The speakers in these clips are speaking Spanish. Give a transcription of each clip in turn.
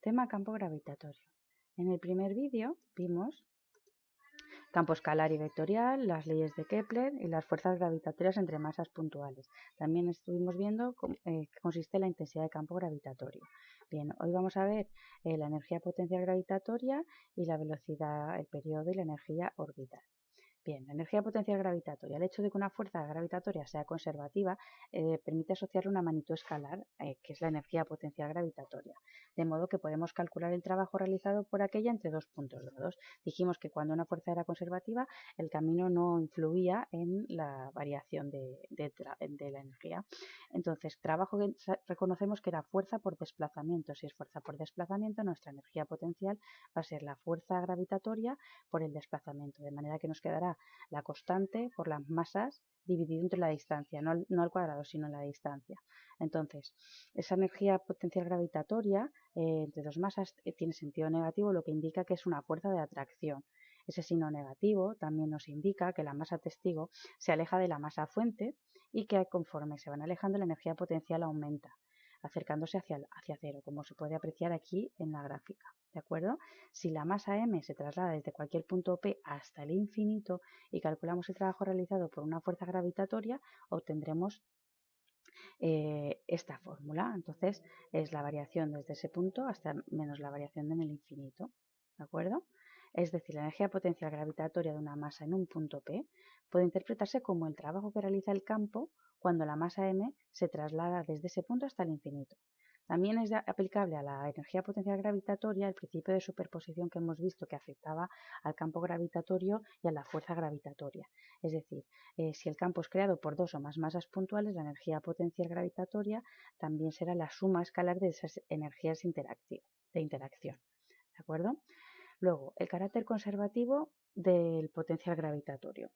Tema campo gravitatorio. En el primer vídeo vimos campo escalar y vectorial, las leyes de Kepler y las fuerzas gravitatorias entre masas puntuales. También estuvimos viendo qué consiste la intensidad de campo gravitatorio. Bien, hoy vamos a ver la energía potencial gravitatoria y la velocidad, el periodo y la energía orbital. Bien, la energía potencial gravitatoria. El hecho de que una fuerza gravitatoria sea conservativa permite asociarle una magnitud escalar, que es la energía potencial gravitatoria. De modo que podemos calcular el trabajo realizado por aquella entre dos puntos dados. Dijimos que cuando una fuerza era conservativa, el camino no influía en la variación de la energía. Entonces, trabajo que reconocemos que era fuerza por desplazamiento. Si es fuerza por desplazamiento, nuestra energía potencial va a ser la fuerza gravitatoria por el desplazamiento, de manera que nos quedará la constante por las masas dividido entre la distancia, no al cuadrado, sino la distancia. Entonces, esa energía potencial gravitatoria entre dos masas tiene sentido negativo, lo que indica que es una fuerza de atracción. Ese signo negativo también nos indica que la masa testigo se aleja de la masa fuente y que conforme se van alejando la energía potencial aumenta, acercándose hacia cero, como se puede apreciar aquí en la gráfica. ¿De acuerdo? Si la masa m se traslada desde cualquier punto P hasta el infinito y calculamos el trabajo realizado por una fuerza gravitatoria, obtendremos esta fórmula. Entonces, es la variación desde ese punto hasta menos la variación en el infinito. ¿De acuerdo? Es decir, la energía potencial gravitatoria de una masa en un punto P puede interpretarse como el trabajo que realiza el campo cuando la masa m se traslada desde ese punto hasta el infinito. También es aplicable a la energía potencial gravitatoria el principio de superposición que hemos visto que afectaba al campo gravitatorio y a la fuerza gravitatoria. Es decir, si el campo es creado por dos o más masas puntuales, la energía potencial gravitatoria también será la suma escalar de esas energías de interacción. ¿De acuerdo? Luego, el carácter conservativo del potencial gravitatorio.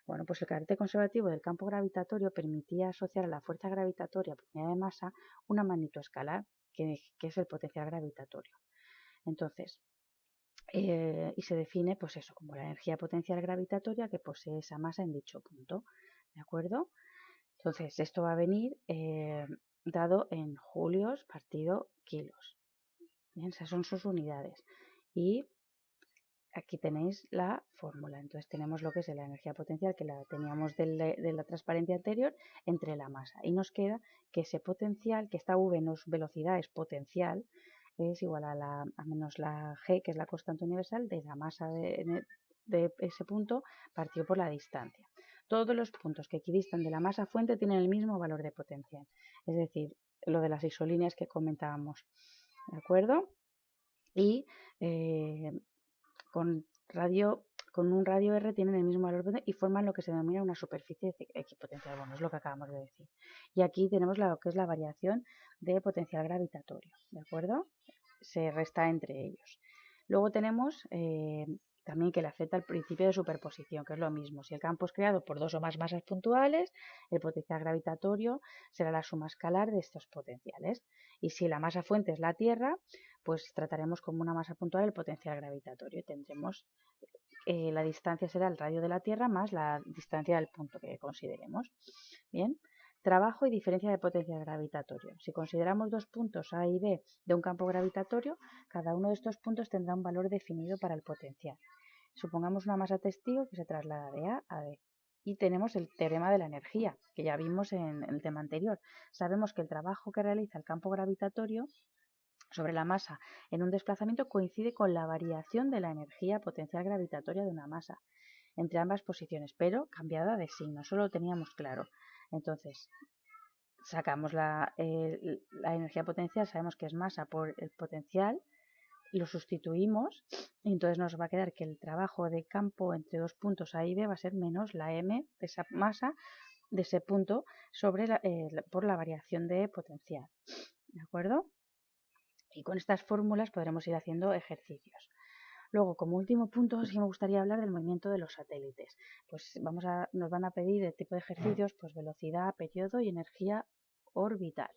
Bueno, pues el carácter conservativo del campo gravitatorio permitía asociar a la fuerza gravitatoria por unidad de masa una magnitud escalar, que es el potencial gravitatorio. Entonces, y se define pues eso, como la energía potencial gravitatoria que posee esa masa en dicho punto. ¿De acuerdo? Entonces, esto va a venir dado en julios partido kilos. Bien, esas son sus unidades. Y aquí tenéis la fórmula. Entonces tenemos lo que es la energía potencial que la teníamos de la transparencia anterior entre la masa. Y nos queda que ese potencial, que esta v no es velocidad, es potencial, es igual a menos la g, que es la constante universal, de la masa de ese punto partido por la distancia. Todos los puntos que equidistan de la masa fuente tienen el mismo valor de potencial. Es decir, lo de las isolíneas que comentábamos. ¿De acuerdo? Y con un radio R tienen el mismo valor y forman lo que se denomina una superficie equipotencial. Bueno, es lo que acabamos de decir. Y aquí tenemos lo que es la variación de potencial gravitatorio, ¿de acuerdo? Se resta entre ellos. Luego tenemos también que le afecta el principio de superposición, que es lo mismo. Si el campo es creado por dos o más masas puntuales, el potencial gravitatorio será la suma escalar de estos potenciales. Y si la masa fuente es la Tierra, pues trataremos como una masa puntual el potencial gravitatorio y tendremos la distancia será el radio de la Tierra más la distancia del punto que consideremos. Bien, trabajo y diferencia de potencial gravitatorio. Si consideramos dos puntos A y B de un campo gravitatorio, cada uno de estos puntos tendrá un valor definido para el potencial. Supongamos una masa testigo que se traslada de A a B. Y tenemos el teorema de la energía, que ya vimos en el tema anterior. Sabemos que el trabajo que realiza el campo gravitatorio sobre la masa en un desplazamiento coincide con la variación de la energía potencial gravitatoria de una masa entre ambas posiciones, pero cambiada de signo, solo lo teníamos claro. Entonces, sacamos la energía potencial, sabemos que es masa por el potencial, lo sustituimos y entonces nos va a quedar que el trabajo de campo entre dos puntos A y B va a ser menos la m de esa masa de ese punto sobre por la variación de potencial. ¿De acuerdo? Y con estas fórmulas podremos ir haciendo ejercicios. Luego, como último punto, sí me gustaría hablar del movimiento de los satélites. Pues nos van a pedir el tipo de ejercicios, pues velocidad, periodo y energía orbital.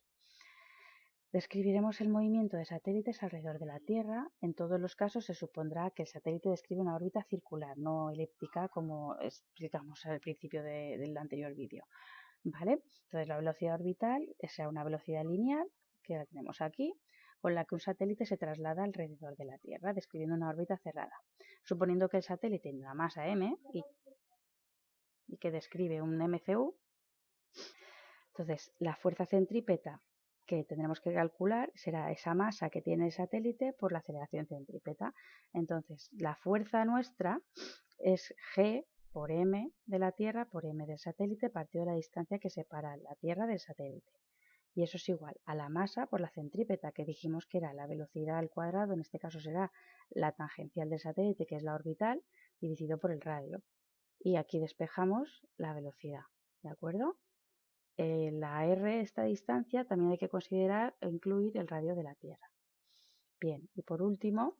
Describiremos el movimiento de satélites alrededor de la Tierra. En todos los casos se supondrá que el satélite describe una órbita circular, no elíptica, como explicamos al principio del anterior vídeo. ¿Vale? Entonces la velocidad orbital será una velocidad lineal, que la tenemos aquí, con la que un satélite se traslada alrededor de la Tierra, describiendo una órbita cerrada. Suponiendo que el satélite tiene una masa m y que describe un MCU, entonces la fuerza centrípeta que tendremos que calcular será esa masa que tiene el satélite por la aceleración centrípeta. Entonces la fuerza nuestra es G por m de la Tierra por m del satélite partido de la distancia que separa la Tierra del satélite. Y eso es igual a la masa por la centrípeta, que dijimos que era la velocidad al cuadrado, en este caso será la tangencial del satélite, que es la orbital, dividido por el radio. Y aquí despejamos la velocidad, ¿de acuerdo? La r, esta distancia, también hay que considerar e incluir el radio de la Tierra. Bien, y por último,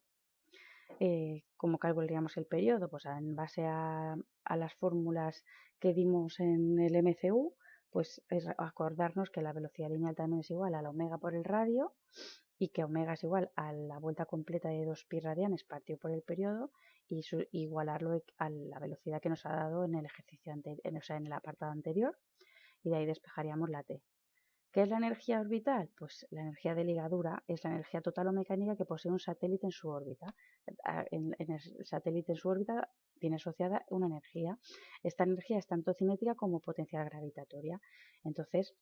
¿cómo calcularíamos el periodo? Pues en base a las fórmulas que dimos en el MCU, pues es acordarnos que la velocidad lineal también es igual a la omega por el radio y que omega es igual a la vuelta completa de 2pi radianes partido por el periodo y igualarlo a la velocidad que nos ha dado en el ejercicio anterior, o sea, en el apartado anterior, y de ahí despejaríamos la t. ¿Qué es la energía orbital? Pues la energía de ligadura es la energía total o mecánica que posee un satélite en su órbita. En el satélite en su órbita tiene asociada una energía. Esta energía es tanto cinética como potencial gravitatoria. Entonces,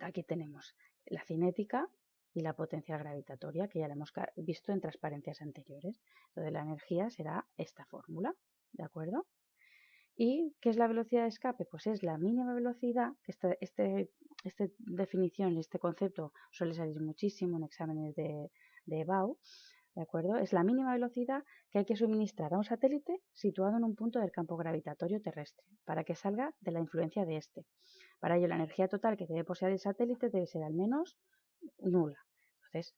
aquí tenemos la cinética y la potencial gravitatoria, que ya la hemos visto en transparencias anteriores. Entonces, la energía será esta fórmula, ¿de acuerdo? ¿Y qué es la velocidad de escape? Pues es la mínima velocidad, que esta definición, este concepto suele salir muchísimo en exámenes de EBAU, ¿de acuerdo? Es la mínima velocidad que hay que suministrar a un satélite situado en un punto del campo gravitatorio terrestre para que salga de la influencia de este. Para ello, la energía total que debe poseer el satélite debe ser al menos nula. Entonces,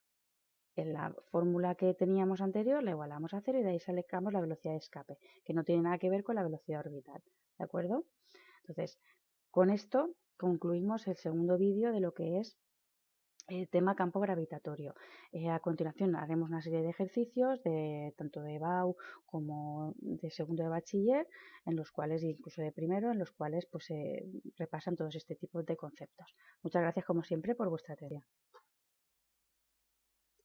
en la fórmula que teníamos anterior la igualamos a 0 y de ahí sacamos la velocidad de escape, que no tiene nada que ver con la velocidad orbital, ¿de acuerdo? Entonces, con esto concluimos el segundo vídeo de lo que es el tema campo gravitatorio. A continuación haremos una serie de ejercicios, tanto de BAU como de segundo de bachiller, en los cuales, incluso de primero, en los cuales pues, se repasan todos este tipo de conceptos. Muchas gracias como siempre por vuestra atención.